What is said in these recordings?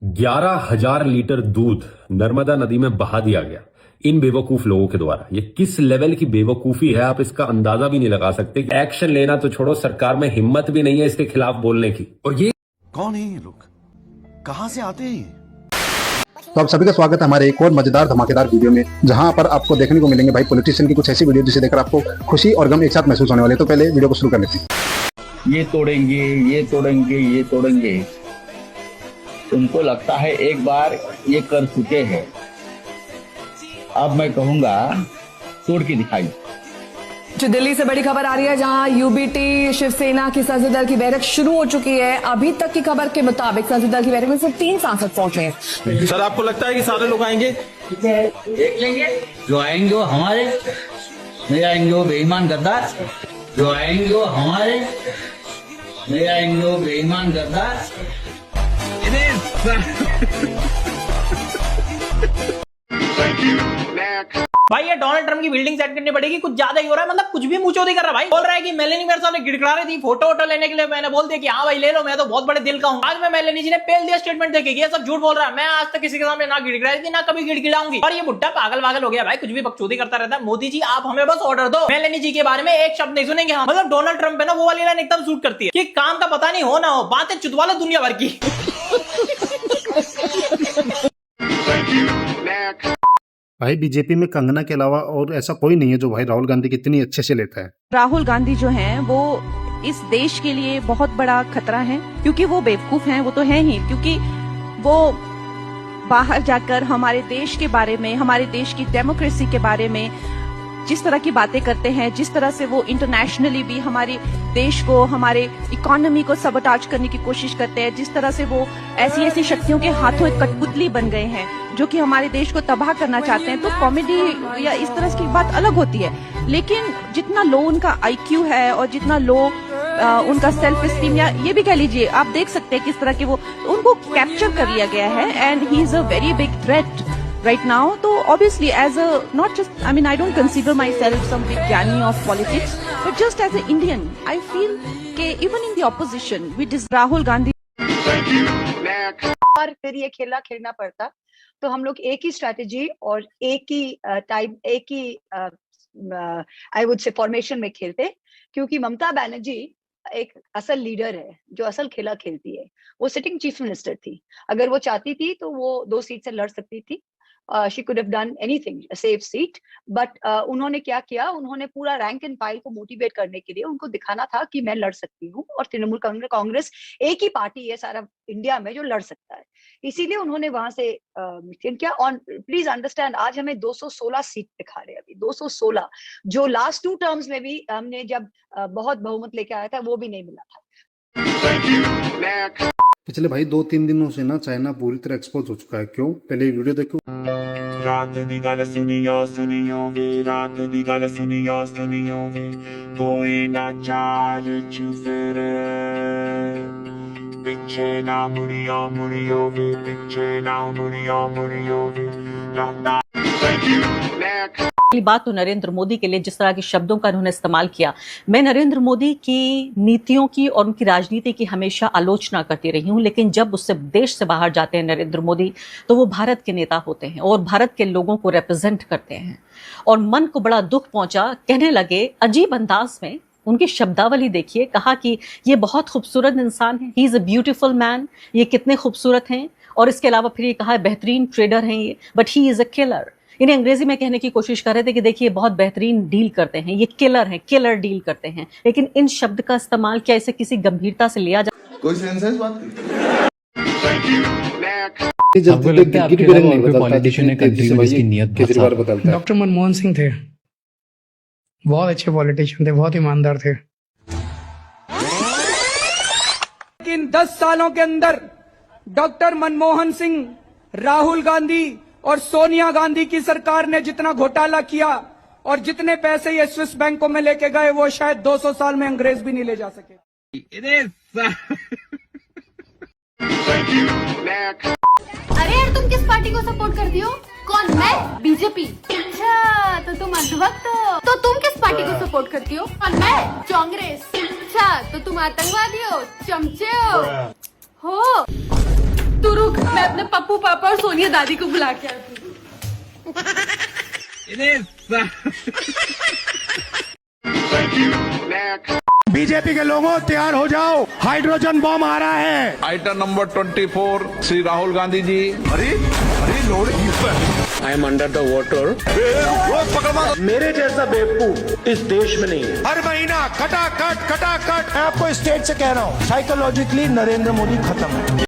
11,000 litre दूध नर्मदा नदी में बहा दिया गया इन बेवकूफ लोगों के द्वारा। ये किस लेवल की बेवकूफी है, आप इसका अंदाजा भी नहीं लगा सकते। एक्शन लेना तो छोड़ो, सरकार में हिम्मत भी नहीं है इसके खिलाफ बोलने की। और ये कौन है ये लोग, कहां से आते हैं? तो आप सभी का स्वागत है हमारे एक और मजेदार धमाकेदार वीडियो में, जहां पर आपको देखने को मिलेंगे भाई पॉलिटिशियन की कुछ ऐसी वीडियो जिसे देखकर आपको खुशी और गम एक साथ महसूस होने वाले। तो पहले वीडियो को शुरू कर लेते हैं। ये तोड़ेंगे, ये तोड़ेंगे, ये तोड़ेंगे। उनको लगता है एक बार ये कर चुके हैं, अब मैं कहूंगा तोड़ के दिखाई। जो दिल्ली से बड़ी खबर आ रही है, जहां यूबीटी शिवसेना की संसदीय दल की बैठक शुरू हो चुकी है। अभी तक की खबर के मुताबिक संसदीय दल की बैठक में सिर्फ 3 सांसद पहुंचे हैं। सर, आपको लगता है कि सारे लोग आएंगे? देख लेंगे, जो आएंगे वो हमारे, नहीं आएंगे वो बेईमान गद्दार। जो आएंगे वो हमारे, नहीं आएंगे वो बेईमान गद्दार। भाई ये डोनाल्ड ट्रम्प की बिल्डिंग सेट करनी पड़ेगी, कुछ ज्यादा ही हो रहा है। मतलब कुछ भी मुंहचोदी कर रहा है भाई। बोल रहा है कि मेलेनी मेरे सामने गिड़गिड़ा रही थी फोटो लेने के लिए, मैंने बोल दिया कि हाँ भाई ले लो, मैं तो बहुत बड़े दिल का हूँ। आज मैं मेलेनी जी ने पेल दिया स्टेटमेंट देके, ये सब झूठ बोल रहा है। मैं आज तक किसी के सामने ना गिड़गिड़ाई थी, ना कभी गिड़गिड़ाऊंगी। और ये बुड्ढा पागल हो गया भाई, कुछ भी बकचोदी करता रहता है। मोदी जी आप हमें बस ऑर्डर दो, मेलेनी जी के बारे में एक शब्द नहीं सुनेंगे हम। मतलब डोनाल्ड ट्रम्प है ना, वो वाली लाइन एकदम सूट करती है कि काम का पता नहीं हो ना हो, बातें चुदवा लो दुनिया भर की। भाई बीजेपी में कंगना के अलावा और ऐसा कोई नहीं है जो भाई राहुल गांधी की इतनी अच्छे से लेता है। राहुल गांधी जो हैं वो इस देश के लिए बहुत बड़ा खतरा है, क्योंकि वो बेवकूफ हैं, वो तो हैं ही, क्योंकि वो बाहर जाकर हमारे देश के बारे में, हमारे देश की डेमोक्रेसी के बारे में जिस तरह की बातें करते हैं, जिस तरह से वो इंटरनेशनली भी हमारे देश को, हमारे इकोनॉमी को सबोटाज करने की कोशिश करते हैं, जिस तरह से वो ऐसी शक्तियों के हाथों एक कठपुतली बन गए हैं जो कि हमारे देश को तबाह करना चाहते हैं, तो कॉमेडी या इस तरह की बात अलग होती है। लेकिन जितना लो उनका आईक्यू है और जितना लो उनका सेल्फ एस्टीम, या ये भी कह लीजिए, आप देख सकते हैं किस तरह के वो उनको कैप्चर कर लिया गया है। And he is a very big threat right now. तो obviously as a, not just, I mean, I don't consider myself some big ज्ञानी of politics, but just as an Indian, I feel कि even in the opposition, Rahul Gandhi. और फिर ये खेला खेलना पड़ता, तो हम लोग एक ही स्ट्रैटेजी और एक ही टाइप, एक ही आई वुड से फॉर्मेशन में खेलते, क्योंकि ममता बनर्जी एक असल लीडर है जो असल खेला खेलती है। वो सिटिंग चीफ मिनिस्टर थी, अगर वो चाहती थी तो वो 2 सीट से लड़ सकती थी। she could have done anything, a safe seat, but उन्होंने क्या किया, उन्होंने पूरा रैंक एंड फाइल को मोटिवेट करने के लिए उनको दिखाना था कि मैं लड़ सकती हूँ, और तृणमूल कांग्रेस एक ही पार्टी है सारा इंडिया में जो लड़ सकता है, इसीलिए उन्होंने वहां से किया। और प्लीज अंडरस्टैंड, आज हमें 216 सीट दिखा रहे हैं अभी, 216, जो लास्ट 2 टर्म्स में भी हमने जब बहुत बहुमत लेके आया था वो भी नहीं मिला था। पिछले भाई 2-3 दिनों से ना चाइना पूरी तरह एक्सपोज हो चुका है। क्यों? पहले वीडियो देखो। रात दी गल सुनियोगे, रात दी गल सुनियोगे, कोई ना चाल चुफरे, पिछे ना मुड़ियोगे, पिछे ना मुड़ियोगे। पहली बात तो नरेंद्र मोदी के लिए जिस तरह के शब्दों का उन्होंने इस्तेमाल किया, मैं नरेंद्र मोदी की नीतियों की और उनकी राजनीति की हमेशा आलोचना करती रही हूं, लेकिन जब उससे देश से बाहर जाते हैं नरेंद्र मोदी, तो वो भारत के नेता होते हैं और भारत के लोगों को रिप्रेजेंट करते हैं। और मन को बड़ा दुख पहुंचा, कहने लगे अजीब अंदाज में, उनकी शब्दावली देखिए, कहा कि ये बहुत खूबसूरत इंसान है, he is a beautiful man, ये कितने खूबसूरत हैं। और इसके अलावा फिर ये कहा बेहतरीन ट्रेडर हैं ये, but he is a killer. इन्हें अंग्रेजी में कहने की कोशिश कर रहे थे कि देखिए बहुत बेहतरीन डील करते हैं, ये किलर हैं, किलर डील करते हैं। लेकिन इन शब्द का इस्तेमाल क्या इसे किसी गंभीरता से लिया जा? कोई सेंस है इस बात की? डॉक्टर मनमोहन सिंह थे, बहुत अच्छे पॉलिटिशियन थे, बहुत ईमानदार थे। लेकिन 10 सालों के अंदर डॉक्टर मनमोहन सिंह, राहुल गांधी और सोनिया गांधी की सरकार ने जितना घोटाला किया और जितने पैसे ये स्विस बैंकों में लेके गए, वो शायद 200 साल में अंग्रेज भी नहीं ले जा सके। अरे यार, तुम किस पार्टी को सपोर्ट करती हो? कौन? मैं? बीजेपी। अच्छा, तो तुम अंधभक्त हो। तो तुम किस पार्टी को सपोर्ट करती हो? कौन? मैं? कांग्रेस। अच्छा, तो तुम आतंकवादी हो, चमचे हो। हो तू रुक, मैं अपने पप्पू पापा और सोनिया दादी को बुला के आती हूँ। बीजेपी के लोगों तैयार हो जाओ, हाइड्रोजन बम आ रहा है। Item number 24 Shri Rahul Gandhi ji. अरे Lord I am under the water. मेरे जैसा बेवकूफ इस देश में नहीं है। हर महीना खटाखट। मैं आपको स्टेट से कह रहा हूँ, साइकोलॉजिकली नरेंद्र मोदी खत्म है।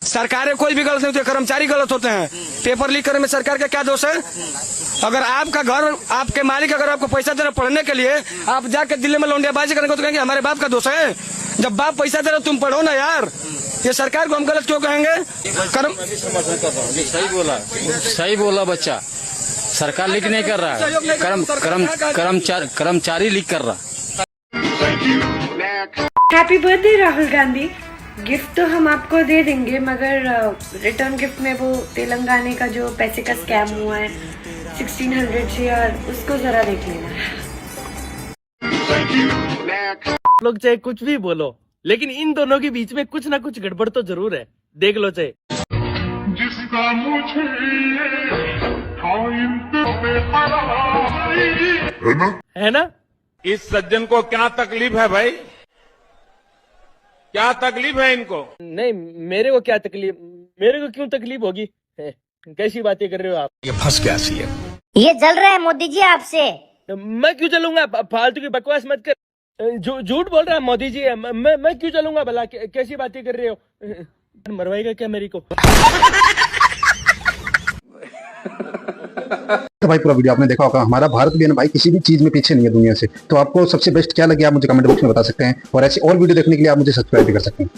सरकारें कोई भी गलत नहीं होती, कर्मचारी गलत होते हैं। पेपर लीक करने में सरकार का क्या दोष है? अगर आपका घर, आपके मालिक अगर आपको पैसा दे रहे पढ़ने के लिए, आप जाके दिल्ली में लौंडियाबाजी करेंगे तो कहेंगे हमारे बाप का दोष है। जब बाप पैसा दे रहे तुम पढ़ो ना यार। ये सरकार को हम गलत क्यों कहेंगे? सही बोला बच्चा। सरकार लीक नहीं कर रहा है, कर्मचारी लीक कर रहा। Happy birthday Rahul Gandhi. Gift तो हम आपको दे देंगे, मगर रिटर्न गिफ्ट में वो तेलंगाना का जो पैसे का स्कैम हुआ है 1600 शेयर, उसको जरा देख लेना। लोग चाहे कुछ भी बोलो, लेकिन इन दोनों के बीच में कुछ ना कुछ गड़बड़ तो जरूर है। देख लो चाहे। जिसका मुझे है ना? इस सज्जन को क्या तकलीफ है भाई? क्या तकलीफ है इनको? नहीं, मेरे को क्या तकलीफ? मेरे को क्यों तकलीफ होगी? कैसी बातें कर रहे हो आप? ये फंस गया सी है। ये जल रहा है मोदी जी आपसे। मैं क्यों चलूंगा? फालतू की बकवास मत कर। झूठ बोल रहा है मोदी जी। मैं क्यों चलूंगा भला? कैसी बातें कर रहे हो? मरवाएगा क्या मेरी को? तो भाई पूरा वीडियो आपने देखा होगा। हमारा भारत भी है ना भाई, किसी भी चीज में पीछे नहीं है दुनिया से। तो आपको सबसे बेस्ट क्या लगे आप मुझे कमेंट बॉक्स में बता सकते हैं, और ऐसी और वीडियो देखने के लिए आप मुझे सब्सक्राइब भी कर सकते हैं।